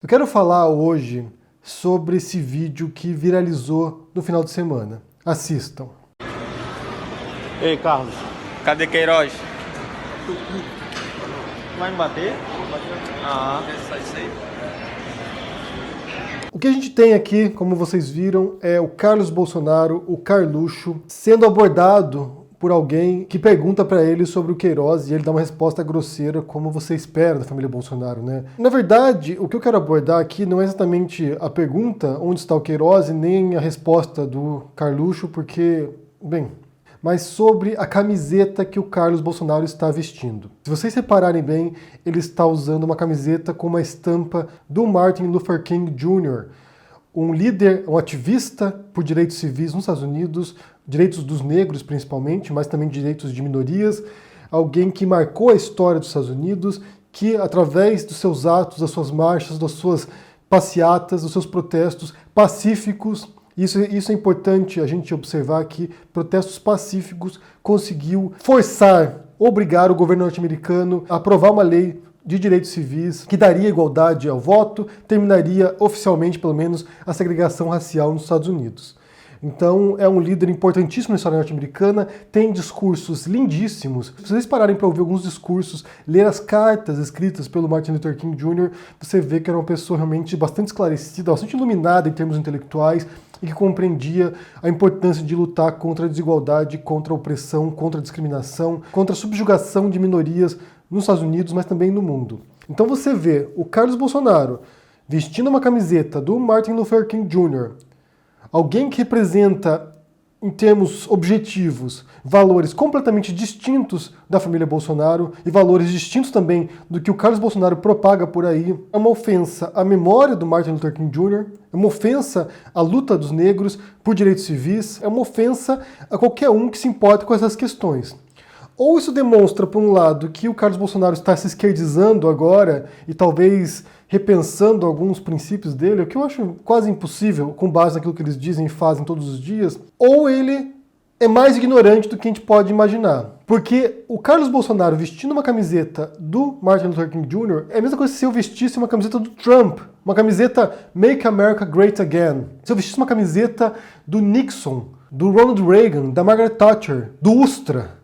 Eu quero falar hoje sobre esse vídeo que viralizou no final de semana. Assistam. Ei, Carlos, Cadê Queiroz? vai me bater? Ah, Isso aí. O que a gente tem aqui, como vocês viram, é o Carlos Bolsonaro, o Carluxo, sendo abordado por alguém que pergunta para ele sobre o Queiroz e ele dá uma resposta grosseira, como você espera da família Bolsonaro, né? Na verdade, o que eu quero abordar aqui não é exatamente a pergunta onde está o Queiroz e nem a resposta do Carluxo, porque, bem, mas sobre a camiseta que o Carlos Bolsonaro está vestindo. Se vocês repararem bem, ele está usando uma camiseta com uma estampa do Martin Luther King Jr., um líder, um ativista por direitos civis nos Estados Unidos, direitos dos negros principalmente, mas também direitos de minorias, alguém que marcou a história dos Estados Unidos, que através dos seus atos, das suas marchas, das suas passeatas, dos seus protestos pacíficos, isso é importante a gente observar que protestos pacíficos conseguiu obrigar o governo norte-americano a aprovar uma lei de direitos civis que daria igualdade ao voto, terminaria oficialmente, pelo menos, a segregação racial nos Estados Unidos. Então, é um líder importantíssimo na história norte-americana, tem discursos lindíssimos. Se vocês pararem para ouvir alguns discursos, ler as cartas escritas pelo Martin Luther King Jr., você vê que era uma pessoa realmente bastante esclarecida, bastante iluminada em termos intelectuais e que compreendia a importância de lutar contra a desigualdade, contra a opressão, contra a discriminação, contra a subjugação de minorias nos Estados Unidos, mas também no mundo. Então você vê o Carlos Bolsonaro vestindo uma camiseta do Martin Luther King Jr., alguém que representa, em termos objetivos, valores completamente distintos da família Bolsonaro e valores distintos também do que o Carlos Bolsonaro propaga por aí. É uma ofensa à memória do Martin Luther King Jr., é uma ofensa à luta dos negros por direitos civis, é uma ofensa a qualquer um que se importe com essas questões. Ou isso demonstra, por um lado, que o Carlos Bolsonaro está se esquerdizando agora e talvez repensando alguns princípios dele, o que eu acho quase impossível com base naquilo que eles dizem e fazem todos os dias, ou ele é mais ignorante do que a gente pode imaginar. Porque o Carlos Bolsonaro vestindo uma camiseta do Martin Luther King Jr. é a mesma coisa se eu vestisse uma camiseta do Trump, uma camiseta Make America Great Again. Se eu vestisse uma camiseta do Nixon, do Ronald Reagan, da Margaret Thatcher, do Ustra.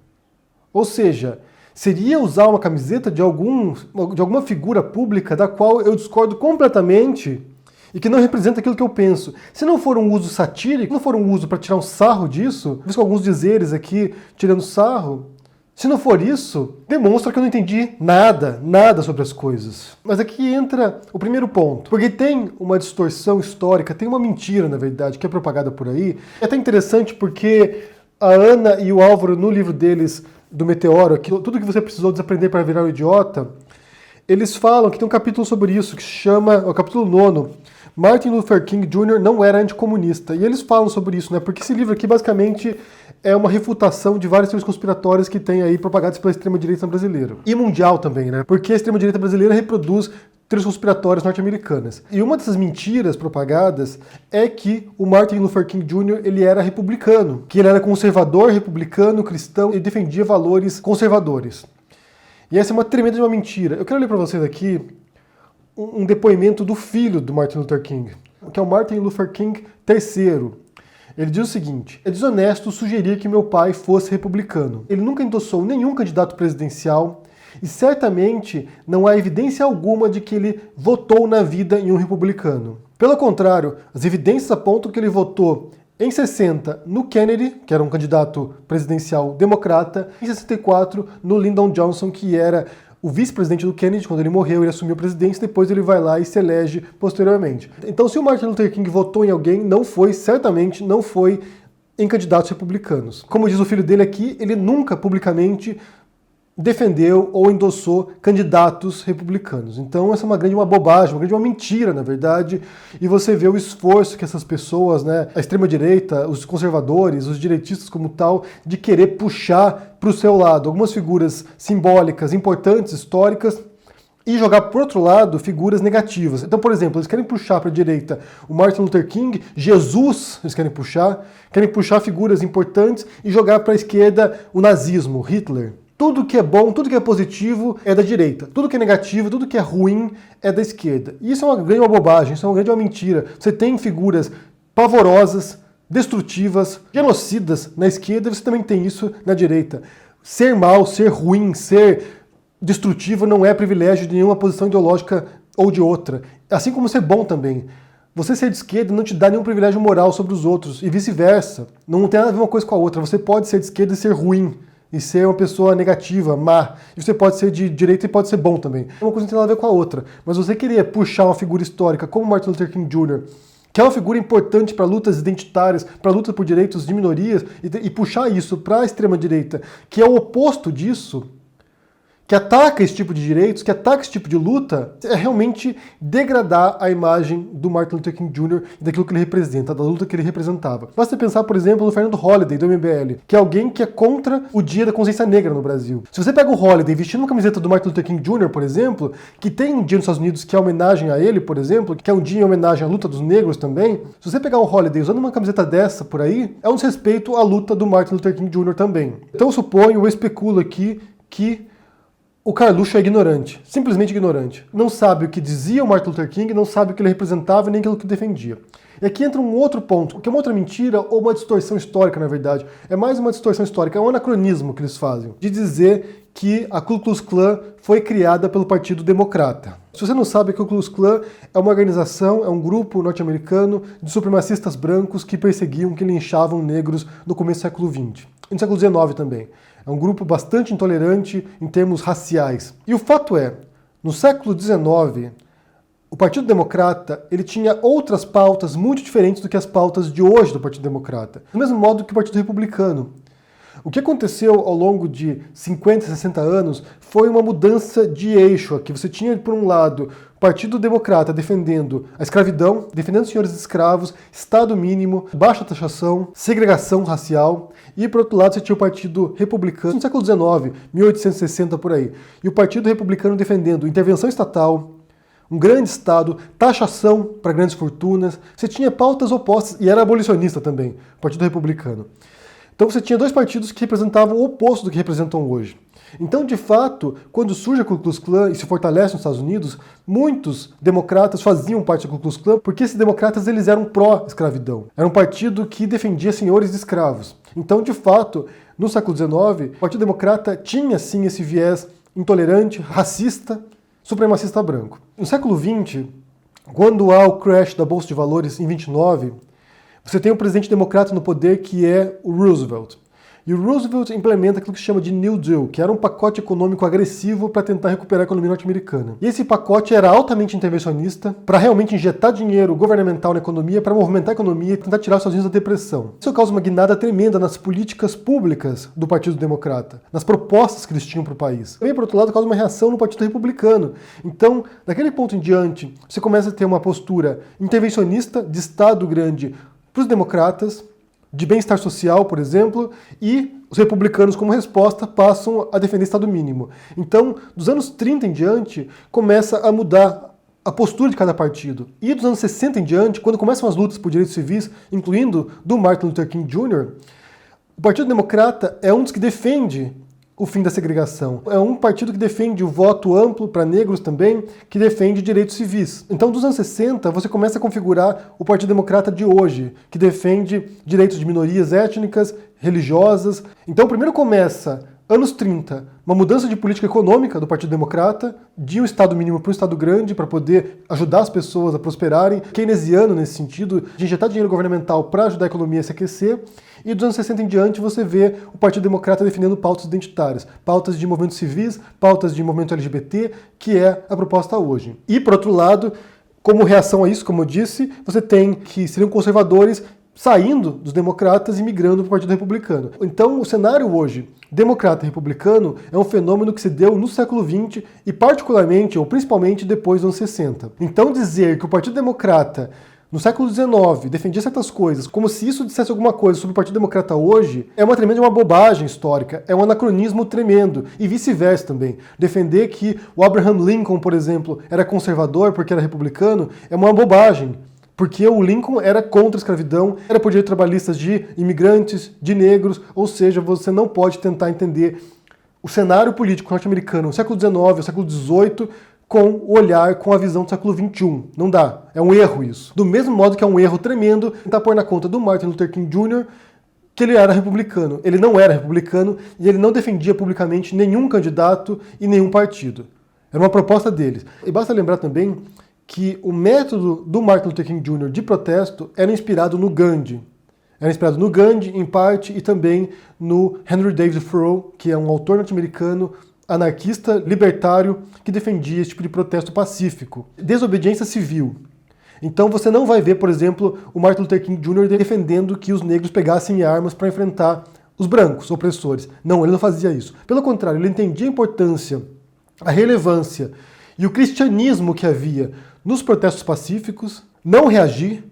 Ou seja, seria usar uma camiseta de alguma figura pública da qual eu discordo completamente e que não representa aquilo que eu penso. Se não for um uso satírico, se não for um uso para tirar um sarro disso, visto alguns dizeres aqui tirando sarro, se não for isso, demonstra que eu não entendi nada sobre as coisas. Mas aqui entra o primeiro ponto, porque tem uma distorção histórica, tem uma mentira, na verdade, que é propagada por aí. É até interessante porque a Ana e o Álvaro, no livro deles, do Meteoro, tudo que você precisou desaprender para virar um idiota, eles falam que tem um capítulo sobre isso, que se chama, o capítulo 9, Martin Luther King Jr. não era anticomunista. E eles falam sobre isso, né? Porque esse livro aqui, basicamente, é uma refutação de várias teorias conspiratórias que tem aí propagadas pela extrema-direita brasileira. E mundial também, né? Porque a extrema-direita brasileira reproduz teorias conspiratórias norte-americanas. E uma dessas mentiras propagadas é que o Martin Luther King Jr. ele era republicano, que ele era conservador, republicano, cristão e defendia valores conservadores. E essa é uma tremenda de uma mentira. Eu quero ler para vocês aqui um depoimento do filho do Martin Luther King, que é o Martin Luther King III. Ele diz o seguinte: é desonesto sugerir que meu pai fosse republicano. Ele nunca endossou nenhum candidato presidencial e certamente não há evidência alguma de que ele votou na vida em um republicano. Pelo contrário, as evidências apontam que ele votou em 60 no Kennedy, que era um candidato presidencial democrata, e em 64 no Lyndon Johnson, que era o vice-presidente do Kennedy. Quando ele morreu, ele assumiu a presidência, depois ele vai lá e se elege posteriormente. Então, se o Martin Luther King votou em alguém, certamente não foi em candidatos republicanos. Como diz o filho dele aqui, ele nunca publicamente defendeu ou endossou candidatos republicanos. Então essa é uma bobagem, uma mentira, na verdade, e você vê o esforço que essas pessoas, né, a extrema-direita, os conservadores, os direitistas como tal, de querer puxar para o seu lado algumas figuras simbólicas, importantes, históricas, e jogar, por outro lado, figuras negativas. Então, por exemplo, eles querem puxar para a direita o Martin Luther King, Jesus, eles querem puxar figuras importantes e jogar para a esquerda o nazismo, Hitler. Tudo que é bom, tudo que é positivo é da direita. Tudo que é negativo, tudo que é ruim é da esquerda. E isso é uma grande bobagem, isso é uma grande mentira. Você tem figuras pavorosas, destrutivas, genocidas na esquerda, você também tem isso na direita. Ser mal, ser ruim, ser destrutivo não é privilégio de nenhuma posição ideológica ou de outra. Assim como ser bom também. Você ser de esquerda não te dá nenhum privilégio moral sobre os outros, e vice-versa. Não tem nada a ver uma coisa com a outra. Você pode ser de esquerda e ser ruim, e ser uma pessoa negativa, má. E você pode ser de direita e pode ser bom também. Uma coisa não tem nada a ver com a outra. Mas você querer puxar uma figura histórica como Martin Luther King Jr., que é uma figura importante para lutas identitárias, para luta por direitos de minorias, e puxar isso para a extrema-direita, que é o oposto disso, que ataca esse tipo de direitos, que ataca esse tipo de luta, é realmente degradar a imagem do Martin Luther King Jr. e daquilo que ele representa, da luta que ele representava. Basta pensar, por exemplo, no Fernando Holliday, do MBL, que é alguém que é contra o Dia da Consciência Negra no Brasil. Se você pega o Holliday vestindo uma camiseta do Martin Luther King Jr., por exemplo, que tem um dia nos Estados Unidos que é homenagem a ele, por exemplo, que é um dia em homenagem à luta dos negros também, se você pegar o Holliday usando uma camiseta dessa por aí, é um desrespeito à luta do Martin Luther King Jr. também. Então eu suponho, eu especulo aqui, que o Carluxo é ignorante, simplesmente ignorante. Não sabe o que dizia o Martin Luther King, não sabe o que ele representava e nem aquilo que defendia. E aqui entra um outro ponto, que é uma outra mentira ou uma distorção histórica, na verdade. É mais uma distorção histórica, é um anacronismo que eles fazem, de dizer que a Ku Klux Klan foi criada pelo Partido Democrata. Se você não sabe, a Ku Klux Klan é uma organização, é um grupo norte-americano de supremacistas brancos que perseguiam, que linchavam negros no começo do século XX. E no século XIX também. É um grupo bastante intolerante em termos raciais. E o fato é, no século XIX, o Partido Democrata ele tinha outras pautas muito diferentes do que as pautas de hoje do Partido Democrata. Do mesmo modo que o Partido Republicano. O que aconteceu ao longo de 50, 60 anos foi uma mudança de eixo aqui. Você tinha, por um lado, o Partido Democrata defendendo a escravidão, defendendo os senhores escravos, Estado mínimo, baixa taxação, segregação racial. E, por outro lado, você tinha o Partido Republicano no século XIX, 1860 por aí. E o Partido Republicano defendendo intervenção estatal, um grande Estado, taxação para grandes fortunas. Você tinha pautas opostas e era abolicionista também, o Partido Republicano. Então você tinha dois partidos que representavam o oposto do que representam hoje. Então, de fato, quando surge a Ku Klux Klan e se fortalece nos Estados Unidos, muitos democratas faziam parte da Ku Klux Klan porque esses democratas eles eram pró-escravidão. Era um partido que defendia senhores de escravos. Então, de fato, no século XIX, o Partido Democrata tinha sim esse viés intolerante, racista, supremacista branco. No século XX, quando há o crash da Bolsa de Valores em 29, você tem um presidente democrata no poder que é o Roosevelt. E o Roosevelt implementa aquilo que se chama de New Deal, que era um pacote econômico agressivo para tentar recuperar a economia norte-americana. E esse pacote era altamente intervencionista para realmente injetar dinheiro governamental na economia, para movimentar a economia e tentar tirar os Estados Unidos da depressão. Isso causa uma guinada tremenda nas políticas públicas do Partido Democrata, nas propostas que eles tinham para o país. Também, por outro lado, causa uma reação no Partido Republicano. Então, daquele ponto em diante, você começa a ter uma postura intervencionista de Estado grande para os democratas, de bem-estar social, por exemplo, e os republicanos, como resposta, passam a defender Estado mínimo. Então, dos anos 30 em diante, começa a mudar a postura de cada partido. E dos anos 60 em diante, quando começam as lutas por direitos civis, incluindo do Martin Luther King Jr., o Partido Democrata é um dos que defende o fim da segregação. É um partido que defende o voto amplo para negros também, que defende direitos civis. Então, dos anos 60, você começa a configurar o Partido Democrata de hoje, que defende direitos de minorias étnicas, religiosas. Então, primeiro começa, anos 30, uma mudança de política econômica do Partido Democrata, de um Estado mínimo para um Estado grande, para poder ajudar as pessoas a prosperarem, keynesiano nesse sentido, de injetar dinheiro governamental para ajudar a economia a se aquecer. E dos anos 60 em diante você vê o Partido Democrata defendendo pautas identitárias, pautas de movimentos civis, pautas de movimento LGBT, que é a proposta hoje. E, por outro lado, como reação a isso, como eu disse, você tem que seriam conservadores saindo dos democratas e migrando para o Partido Republicano. Então, o cenário hoje, democrata e republicano, é um fenômeno que se deu no século XX e particularmente, ou principalmente, depois dos anos 60. Então, dizer que o Partido Democrata no século XIX, defendia certas coisas, como se isso dissesse alguma coisa sobre o Partido Democrata hoje, é uma tremenda bobagem histórica, é um anacronismo tremendo, e vice-versa também. Defender que o Abraham Lincoln, por exemplo, era conservador porque era republicano, é uma bobagem, porque o Lincoln era contra a escravidão, era por direitos trabalhistas de imigrantes, de negros, ou seja, você não pode tentar entender o cenário político norte-americano no século XIX, no século XVIII, com o olhar, com a visão do século XXI. Não dá. É um erro isso. Do mesmo modo que é um erro tremendo tentar pôr na conta do Martin Luther King Jr. que ele era republicano. Ele não era republicano e ele não defendia publicamente nenhum candidato e nenhum partido. Era uma proposta deles. E basta lembrar também que o método do Martin Luther King Jr. de protesto era inspirado no Gandhi. Era inspirado no Gandhi, em parte, e também no Henry David Thoreau, que é um autor norte-americano, anarquista, libertário, que defendia esse tipo de protesto pacífico. Desobediência civil. Então você não vai ver, por exemplo, o Martin Luther King Jr. defendendo que os negros pegassem armas para enfrentar os brancos opressores. Não, ele não fazia isso. Pelo contrário, ele entendia a importância, a relevância e o cristianismo que havia nos protestos pacíficos. Não reagir,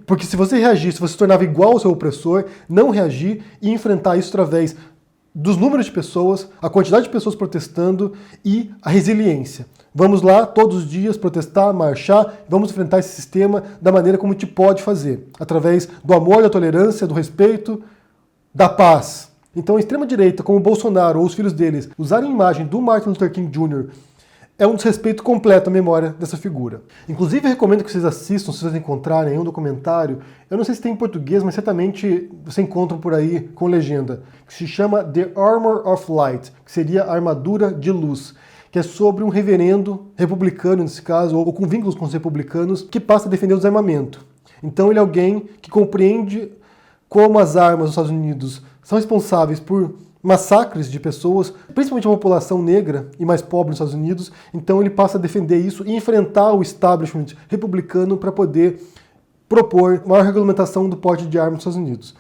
porque se você reagisse, você se tornava igual ao seu opressor. Não reagir e enfrentar isso através dos números de pessoas, a quantidade de pessoas protestando e a resiliência. Vamos lá, todos os dias, protestar, marchar, vamos enfrentar esse sistema da maneira como a gente pode fazer, através do amor, da tolerância, do respeito, da paz. Então a extrema-direita, como o Bolsonaro ou os filhos deles, usarem a imagem do Martin Luther King Jr. é um desrespeito completo à memória dessa figura. Inclusive, eu recomendo que vocês assistam, se vocês encontrarem um documentário, eu não sei se tem em português, mas certamente você encontra por aí com legenda, que se chama The Armor of Light, que seria a armadura de luz, que é sobre um reverendo republicano, nesse caso, ou com vínculos com os republicanos, que passa a defender o desarmamento. Então ele é alguém que compreende como as armas dos Estados Unidos são responsáveis por massacres de pessoas, principalmente a população negra e mais pobre nos Estados Unidos. Então ele passa a defender isso e enfrentar o establishment republicano para poder propor maior regulamentação do porte de armas nos Estados Unidos.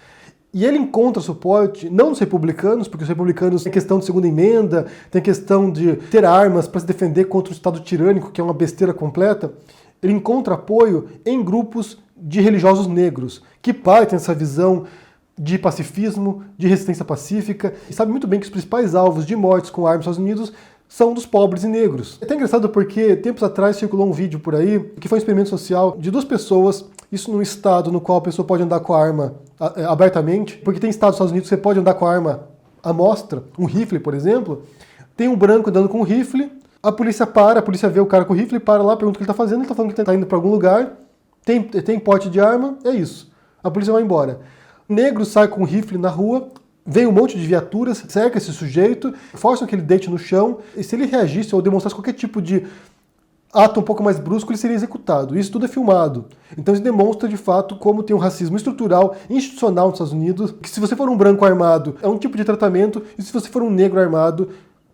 E ele encontra suporte não dos republicanos, porque os republicanos têm questão de segunda emenda, tem questão de ter armas para se defender contra o Estado tirânico, que é uma besteira completa. Ele encontra apoio em grupos de religiosos negros, que partem dessa visão de pacifismo, de resistência pacífica, e sabe muito bem que os principais alvos de mortes com armas nos Estados Unidos são dos pobres e negros. É até engraçado porque tempos atrás circulou um vídeo por aí, que foi um experimento social de 2 pessoas, isso num estado no qual a pessoa pode andar com a arma abertamente, porque tem estados dos Estados Unidos que você pode andar com a arma à mostra, um rifle, por exemplo. Tem um branco andando com um rifle, a polícia vê o cara com o rifle, para lá, pergunta o que ele está fazendo, ele está falando que está indo para algum lugar, tem porte de arma, é isso. A polícia vai embora. O negro sai com um rifle na rua, vem um monte de viaturas, cerca esse sujeito, forçam que ele deite no chão, e se ele reagisse ou demonstrasse qualquer tipo de ato um pouco mais brusco, ele seria executado. Isso tudo é filmado. Então isso demonstra, de fato, como tem um racismo estrutural, institucional nos Estados Unidos, que se você for um branco armado, é um tipo de tratamento, e se você for um negro armado,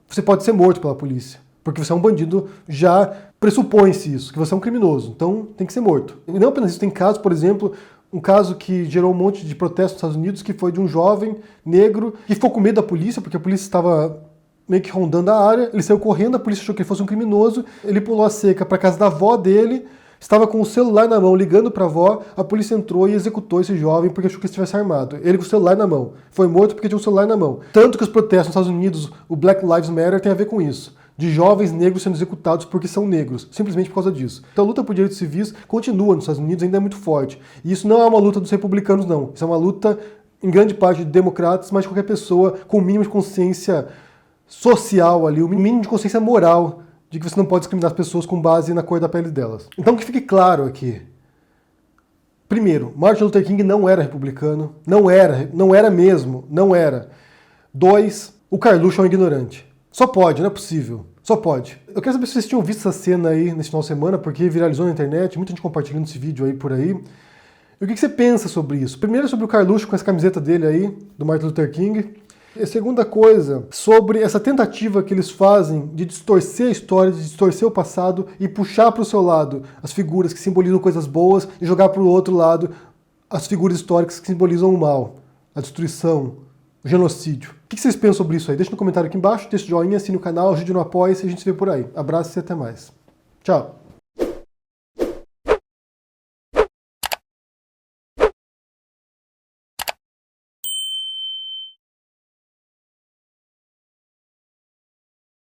você pode ser morto pela polícia. Porque você é um bandido, já pressupõe-se isso, que você é um criminoso. Então tem que ser morto. E não apenas isso, tem casos, por exemplo, um caso que gerou um monte de protesto nos Estados Unidos, que foi de um jovem negro que ficou com medo da polícia, porque a polícia estava meio que rondando a área, ele saiu correndo, a polícia achou que ele fosse um criminoso, ele pulou a cerca para a casa da avó dele, estava com o celular na mão, ligando para a avó, a polícia entrou e executou esse jovem porque achou que ele estivesse armado. Ele com o celular na mão. Foi morto porque tinha o celular na mão. Tanto que os protestos nos Estados Unidos, o Black Lives Matter, tem a ver com isso. De jovens negros sendo executados porque são negros, simplesmente por causa disso. Então a luta por direitos civis continua nos Estados Unidos, ainda é muito forte. E isso não é uma luta dos republicanos, não. Isso é uma luta, em grande parte, de democratas, mas de qualquer pessoa com o mínimo de consciência social ali, o mínimo de consciência moral de que você não pode discriminar as pessoas com base na cor da pele delas. Então que fique claro aqui. Primeiro, Martin Luther King não era republicano, não era mesmo. 2, o Carluxo é um ignorante. Só pode, não é possível. Só pode. Eu quero saber se vocês tinham visto essa cena aí nesse final de semana, porque viralizou na internet, muita gente compartilhando esse vídeo aí por aí. E o que você pensa sobre isso? Primeiro sobre o Carluxo com essa camiseta dele aí, do Martin Luther King. E a segunda coisa, sobre essa tentativa que eles fazem de distorcer a história, de distorcer o passado e puxar para o seu lado as figuras que simbolizam coisas boas e jogar para o outro lado as figuras históricas que simbolizam o mal, a destruição, o genocídio. O que vocês pensam sobre isso aí? Deixa no comentário aqui embaixo, deixa o joinha, assine o canal, ajude no apoio e a gente se vê por aí. Abraço e até mais. Tchau!